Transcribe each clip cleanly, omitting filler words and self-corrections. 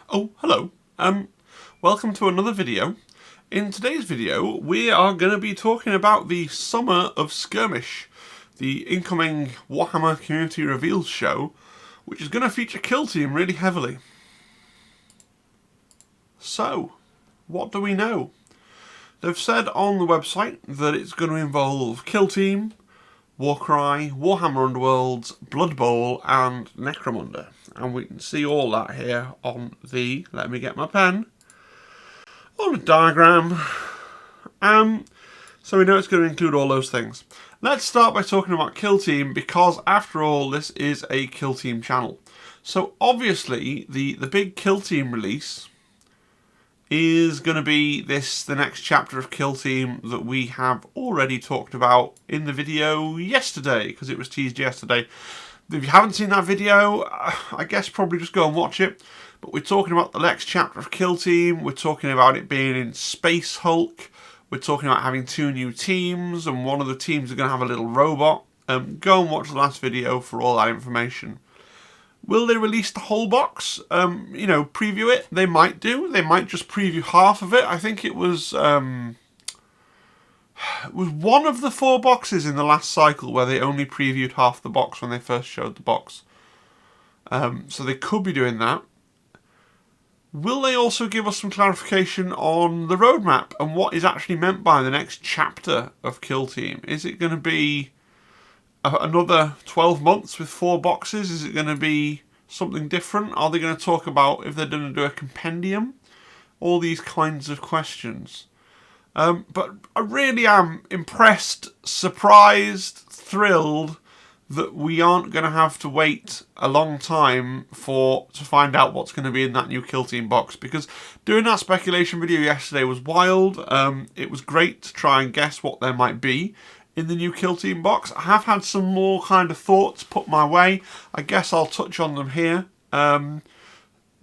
Oh, hello. Welcome to another video. In today's video, we are going to be talking about the Summer of Skirmish, the incoming Warhammer Community Reveals show, which is going to feature Kill Team really heavily. So, what do we know? They've said on the website that it's going to involve Kill Team, Warcry, Warhammer Underworlds, Blood Bowl, and Necromunda. And we can see all that here on the, let me get my pen, on a diagram. So we know it's going to include all those things. Let's start by talking about Kill Team, because after all, this is a Kill Team channel. So obviously, the big Kill Team release is going to be the next chapter of Kill Team that we have already talked about in the video yesterday, because it was teased yesterday. If you haven't seen that video, I guess probably just go and watch it. But we're talking about the next chapter of Kill Team, we're talking about it being in Space Hulk, we're talking about having 2 new teams, and one of the teams are going to have a little robot. Go and watch the last video for all that information. Will they release the whole box? Preview it? They might do. They might just preview half of it. I think it was one of the 4 boxes in the last cycle where they only previewed half the box when they first showed the box. So they could be doing that. Will they also give us some clarification on the roadmap and what is actually meant by the next chapter of Kill Team? Is it going to be another 12 months with 4 boxes? Is it going to be something different? Are they going to talk about if they're going to do a compendium? All these kinds of questions. But I really am impressed, surprised, thrilled that we aren't going to have to wait a long time to find out what's going to be in that new Kill Team box. Because doing that speculation video yesterday was wild. It was great to try and guess what there might be in the new Kill Team box. I have had some more kind of thoughts put my way. I guess I'll touch on them here.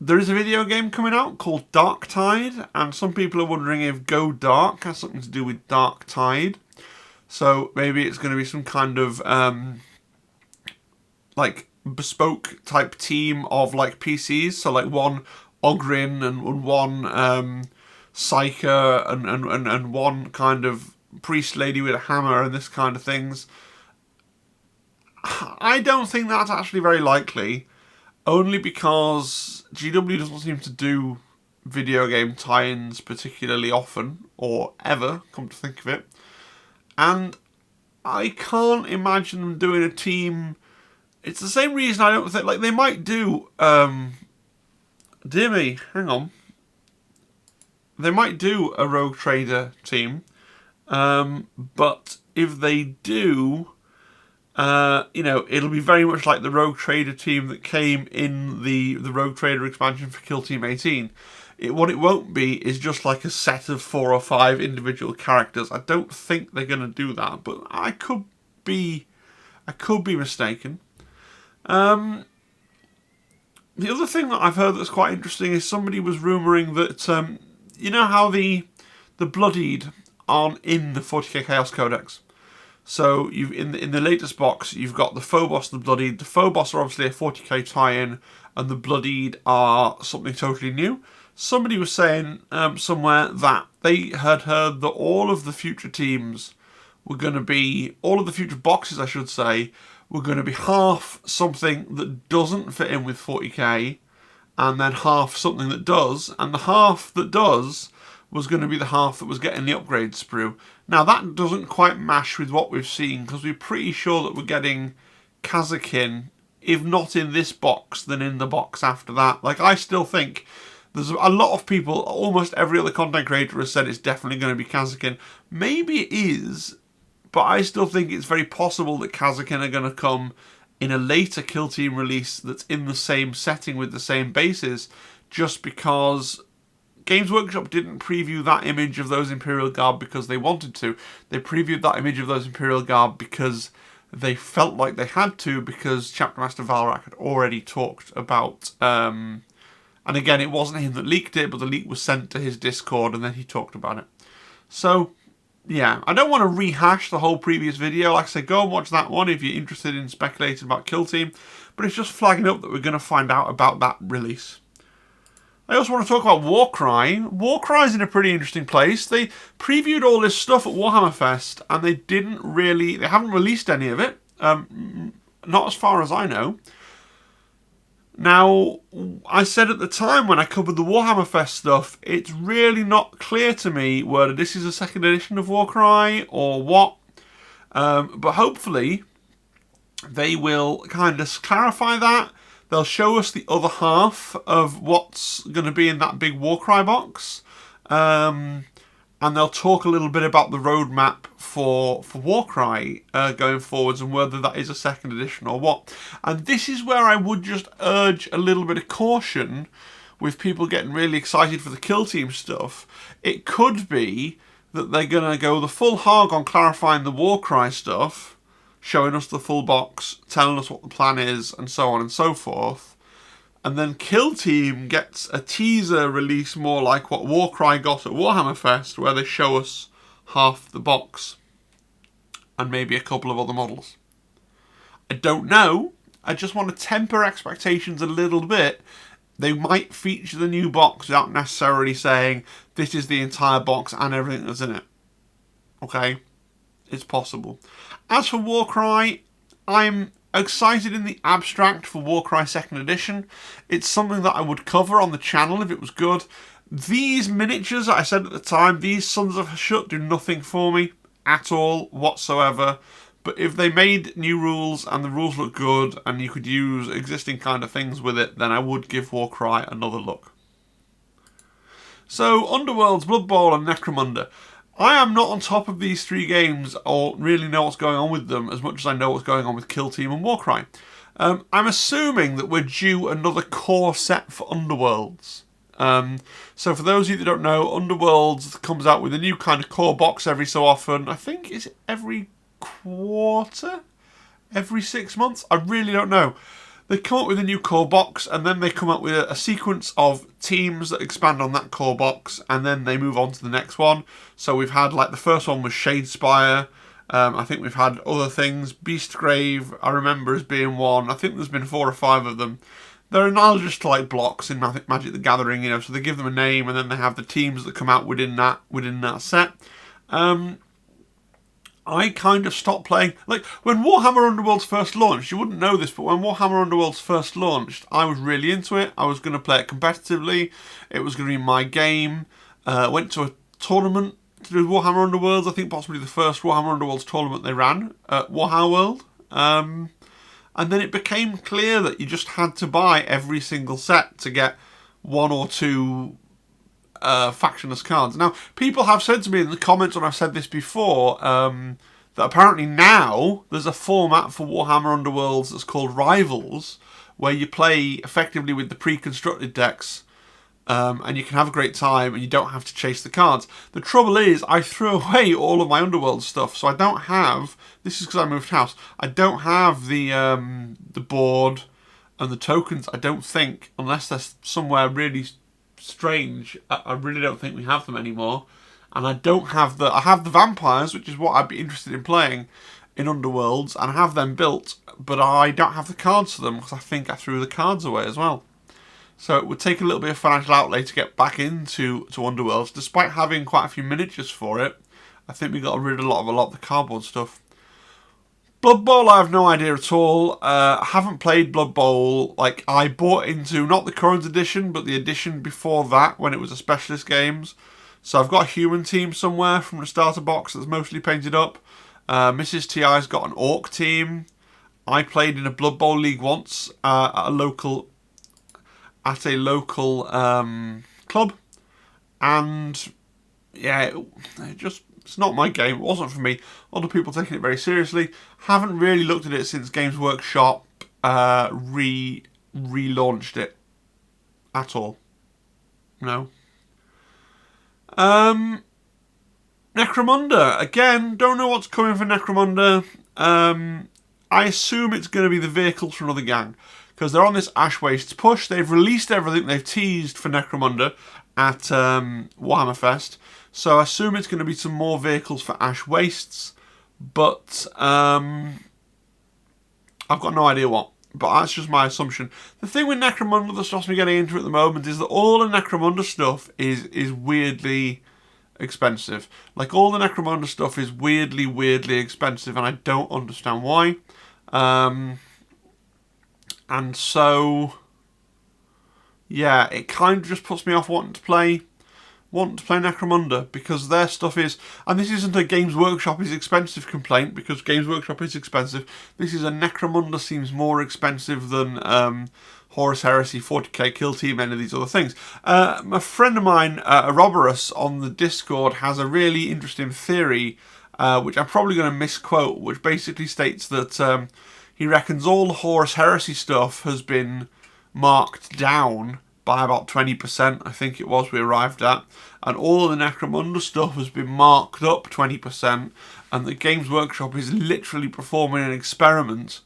There is a video game coming out called Dark Tide, and some people are wondering if Go Dark has something to do with Dark Tide. So maybe it's going to be some kind of like bespoke type team of like PCs. So like one Ogryn and one Psyker and one kind of priest lady with a hammer and this kind of things. I don't think that's actually very likely, only because GW doesn't seem to do video game tie-ins particularly often, or ever, come to think of it. And I can't imagine them doing a team. It's the same reason I don't think, like, they might do, dear me, hang on. They might do a Rogue Trader team. But if they do, it'll be very much like the Rogue Trader team that came in the Rogue Trader expansion for Kill Team 18. What it won't be is just like a set of 4 or 5 individual characters. I don't think they're going to do that, but I could be mistaken. The other thing that I've heard that's quite interesting is somebody was rumouring that, you know how the Bloodied aren't in the 40k Chaos Codex. So you've in the latest box, you've got the Phobos, the Bloodied. The Phobos are obviously a 40k tie-in, and the Bloodied are something totally new. Somebody was saying somewhere that they had heard that all of the future teams were going to be, all of the future boxes, I should say, were going to be half something that doesn't fit in with 40k, and then half something that does, and the half that does was going to be the half that was getting the upgrade sprue. Now that doesn't quite mash with what we've seen, because we're pretty sure that we're getting Kazakin, if not in this box, then in the box after that. Like, I still think there's a lot of people, almost every other content creator has said it's definitely going to be Kazakin. Maybe it is, but I still think it's very possible that Kazakin are going to come in a later Kill Team release that's in the same setting with the same bases, just because Games Workshop didn't preview that image of those Imperial Guard because they wanted to. They previewed that image of those Imperial Guard because they felt like they had to, because Chapter Master Valrak had already talked about, and again, it wasn't him that leaked it, but the leak was sent to his Discord and then he talked about it. So, yeah, I don't want to rehash the whole previous video. Like I say, go and watch that one if you're interested in speculating about Kill Team, but it's just flagging up that we're going to find out about that release. I also want to talk about Warcry. Warcry's in a pretty interesting place. They previewed all this stuff at Warhammer Fest, and they haven't released any of it. Not as far as I know. Now, I said at the time when I covered the Warhammer Fest stuff, it's really not clear to me whether this is a second edition of Warcry or what. But hopefully, they will kind of clarify that. They'll show us the other half of what's going to be in that big Warcry box. And they'll talk a little bit about the roadmap for Warcry going forwards and whether that is a second edition or what. And this is where I would just urge a little bit of caution with people getting really excited for the Kill Team stuff. It could be that they're going to go the full hog on clarifying the Warcry stuff, showing us the full box, telling us what the plan is, and so on and so forth. And then Kill Team gets a teaser release more like what Warcry got at Warhammer Fest, where they show us half the box and maybe a couple of other models. I don't know. I just want to temper expectations a little bit. They might feature the new box without necessarily saying this is the entire box and everything that's in it. Okay? It's possible. As for Warcry, I'm excited in the abstract for Warcry 2nd Edition. It's something that I would cover on the channel if it was good. These miniatures, I said at the time, these Sons of Hashut do nothing for me at all whatsoever. But if they made new rules and the rules look good and you could use existing kind of things with it, then I would give Warcry another look. So, Underworlds, Blood Bowl and Necromunda. I am not on top of these three games or really know what's going on with them as much as I know what's going on with Kill Team and Warcry. I'm assuming that we're due another core set for Underworlds. So for those of you that don't know, Underworlds comes out with a new kind of core box every so often. I think, is it every quarter? Every 6 months? I really don't know. They come up with a new core box, and then they come up with a sequence of teams that expand on that core box, and then they move on to the next one. So we've had, like, the first one was Shadespire. I think we've had other things. Beastgrave, I remember as being one. I think there's been 4 or 5 of them. They're analogous to, like, blocks in Magic the Gathering, you know, so they give them a name, and then they have the teams that come out within that set. I kind of stopped playing. Like, when Warhammer Underworlds first launched, you wouldn't know this, but when Warhammer Underworlds first launched, I was really into it. I was going to play it competitively. It was going to be my game. Went to a tournament to do Warhammer Underworlds. I think possibly the first Warhammer Underworlds tournament they ran at Warhammer World. And then it became clear that you just had to buy every single set to get 1 or 2 factionless cards. Now, people have said to me in the comments when I've said this before, that apparently now there's a format for Warhammer Underworlds that's called Rivals, where you play effectively with the pre-constructed decks, and you can have a great time and you don't have to chase the cards. The trouble is, I threw away all of my Underworld stuff, so I don't have, this is because I moved house, I don't have the board and the tokens, I don't think, unless they're somewhere really strange. I really don't think we have them anymore. And I don't have I have the vampires, which is what I'd be interested in playing in Underworlds, and I have them built, but I don't have the cards for them because I think I threw the cards away as well. So it would take a little bit of financial outlay to get back into Underworlds, despite having quite a few miniatures for it. I think we got rid of a lot of the cardboard stuff. Blood Bowl, I have no idea at all. I haven't played Blood Bowl. Like, I bought into, not the current edition, but the edition before that, when it was a Specialist Games. So I've got a human team somewhere from the starter box that's mostly painted up. Mrs. TI's got an Orc team. I played in a Blood Bowl league once at a local club. And, yeah, it's not my game. It wasn't for me. Other people taking it very seriously. Haven't really looked at it since Games Workshop relaunched it at all. No. Necromunda. Again, don't know what's coming for Necromunda. I assume it's going to be the vehicles for another gang, because they're on this Ash Wastes push. They've released everything they've teased for Necromunda at Warhammer Fest. So I assume it's going to be some more vehicles for Ash Wastes. But I've got no idea what. but that's just my assumption. The thing with Necromunda that stops me getting into it at the moment is that all the Necromunda stuff is weirdly expensive. Like, all the Necromunda stuff is weirdly expensive, and I don't understand why. And so, yeah, it kind of just puts me off wanting to play Necromunda, because their stuff is, and this isn't a Games Workshop is expensive complaint, because Games Workshop is expensive. This is a Necromunda seems more expensive than Horus Heresy, 40k Kill Team, any of these other things. A friend of mine, Aroborus, on the Discord has a really interesting theory, which I'm probably going to misquote, which basically states that he reckons all the Horus Heresy stuff has been marked down by about 20%, I think it was we arrived at, and all of the Necromunda stuff has been marked up 20%, and the Games Workshop is literally performing an experiment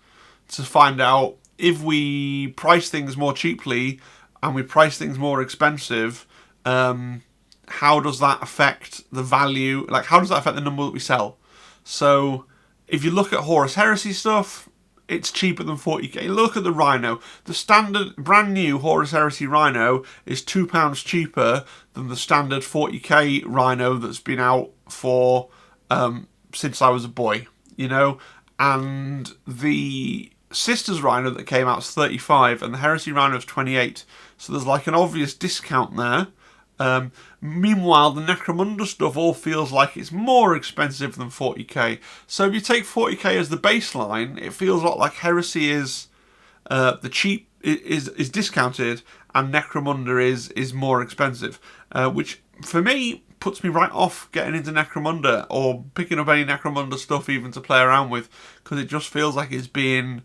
to find out if we price things more cheaply and we price things more expensive, how does that affect the value, like how does that affect the number that we sell? So if you look at Horus Heresy stuff, it's cheaper than 40k. Look at the Rhino. The standard brand new Horus Heresy Rhino is £2 cheaper than the standard 40k Rhino that's been out for since I was a boy, you know. And the Sisters Rhino that came out is 35, and the Heresy Rhino is 28. So there's like an obvious discount there. Meanwhile, the Necromunda stuff all feels like it's more expensive than 40k. So if you take 40k as the baseline, it feels a lot like Heresy is the cheap is discounted, and Necromunda is more expensive, which for me puts me right off getting into Necromunda or picking up any Necromunda stuff even to play around with, because it just feels like it's being,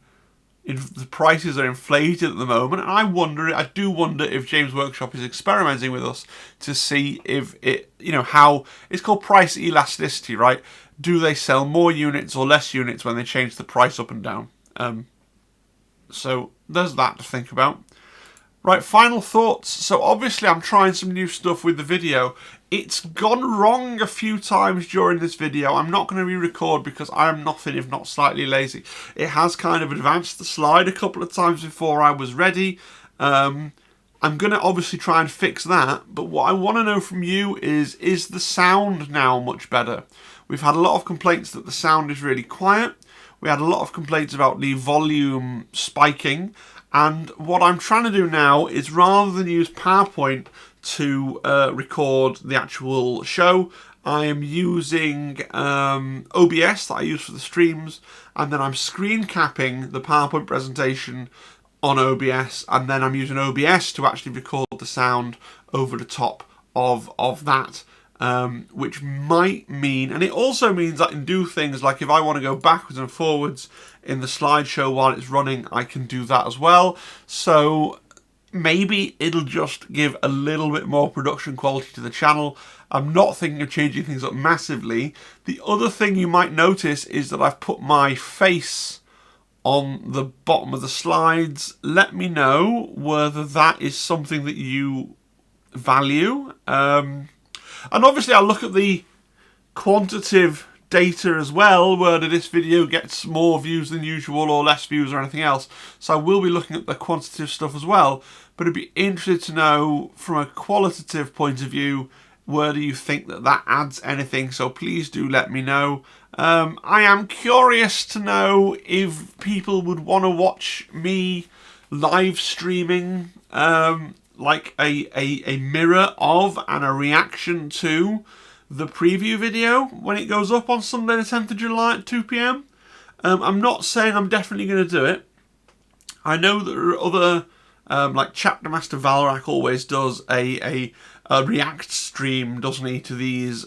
the prices are inflated at the moment, and I do wonder if Games Workshop is experimenting with us to see if it, you know, how it's called price elasticity, right? Do they sell more units or less units when they change the price up and down? So there's that to think about. Right, final thoughts. So obviously I'm trying some new stuff with the video. It's gone wrong a few times during this video. I'm not going to re-record because I am nothing if not slightly lazy. It has kind of advanced the slide a couple of times before I was ready. I'm going to obviously try and fix that, but what I want to know from you is the sound now much better? We've had a lot of complaints that the sound is really quiet. We had a lot of complaints about the volume spiking. And what I'm trying to do now is, rather than use PowerPoint to record the actual show, I am using OBS that I use for the streams, and then I'm screen capping the PowerPoint presentation on OBS, and then I'm using OBS to actually record the sound over the top of that. Which might mean, and it also means I can do things like if I want to go backwards and forwards in the slideshow while it's running, I can do that as well. So maybe it'll just give a little bit more production quality to the channel. I'm not thinking of changing things up massively. The other thing you might notice is that I've put my face on the bottom of the slides. Let me know whether that is something that you value. And obviously I'll look at the quantitative data as well, whether this video gets more views than usual or less views or anything else. So I will be looking at the quantitative stuff as well, but I'd be interested to know from a qualitative point of view, whether you think that adds anything, so please do let me know. I am curious to know if people would want to watch me live streaming like a mirror of and a reaction to the preview video when it goes up on Sunday the 10th of July at 2 PM. I'm not saying I'm definitely going to do it. I know that there are other, like Chapter Master Valrak always does a react stream, doesn't he, to these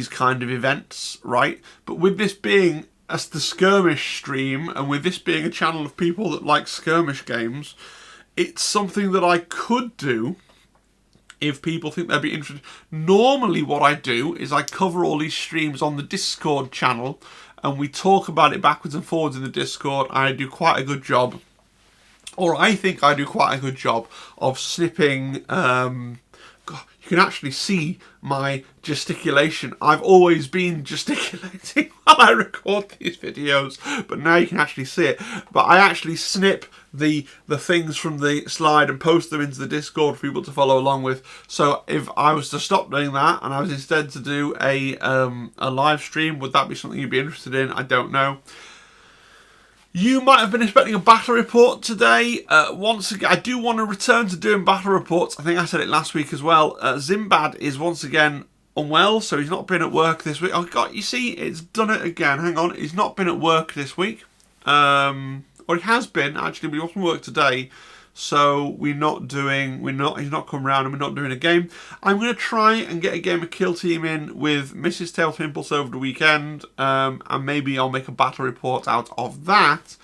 kind of events, right? But with this being as the Skirmish stream, and with this being a channel of people that like Skirmish games, it's something that I could do if people think they'd be interested. Normally what I do is I cover all these streams on the Discord channel, and we talk about it backwards and forwards in the Discord. I do quite a good job, or I think I do quite a good job, of snipping God, you can actually see my gesticulation. I've always been gesticulating while I record these videos, but now you can actually see it. But I actually snip the things from the slide and post them into the Discord for people to follow along with. So if I was to stop doing that and I was instead to do a live stream, would that be something you'd be interested in? I don't know. You might have been expecting a battle report today. Once again, I do want to return to doing battle reports. I think I said it last week as well. Zimbad is once again unwell, so he's not been at work this week. Oh God, you see, it's done it again. Hang on, he's not been at work this week. Or he has been actually, but he wasn't work today. So he's not come round and we're not doing a game. I'm going to try and get a game of Kill Team in with Mrs. Tails Pimples over the weekend. And maybe I'll make a battle report out of that.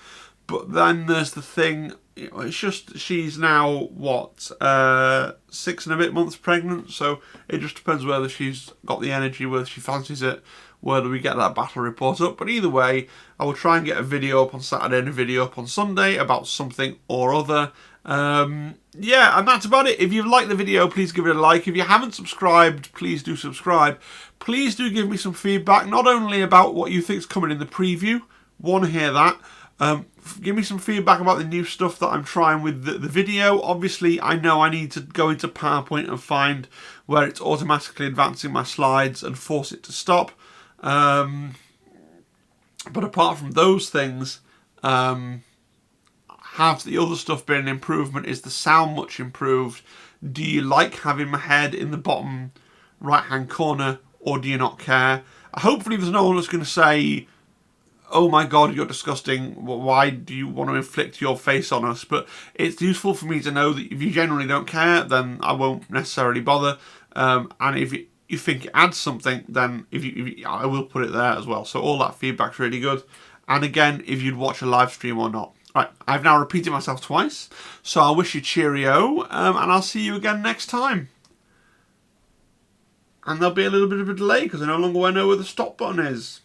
But then there's the thing, it's just, she's now, 6 and a bit months pregnant. So it just depends whether she's got the energy, whether she fancies it, whether we get that battle report up. But either way, I will try and get a video up on Saturday and a video up on Sunday about something or other. Yeah, and that's about it. If you've liked the video, please give it a like. If you haven't subscribed, please do subscribe. Please do give me some feedback, not only about what you think is coming in the preview, want to hear that. Give me some feedback about the new stuff that I'm trying with the video. Obviously, I know I need to go into PowerPoint and find where it's automatically advancing my slides and force it to stop. But apart from those things, have the other stuff been an improvement? Is the sound much improved? Do you like having my head in the bottom right hand corner, or do you not care? Hopefully there's no one that's going to say, oh my God, you're disgusting, why do you want to inflict your face on us? But it's useful for me to know that if you generally don't care, then I won't necessarily bother. And if you think it adds something, then I will put it there as well. So all that feedback's really good. And again, if you'd watch a live stream or not. Right, I've now repeated myself twice, so I wish you cheerio, and I'll see you again next time. And there'll be a little bit of a delay, because I no longer know where the stop button is.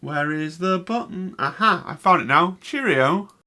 Where is the button? Aha, I found it now. Cheerio.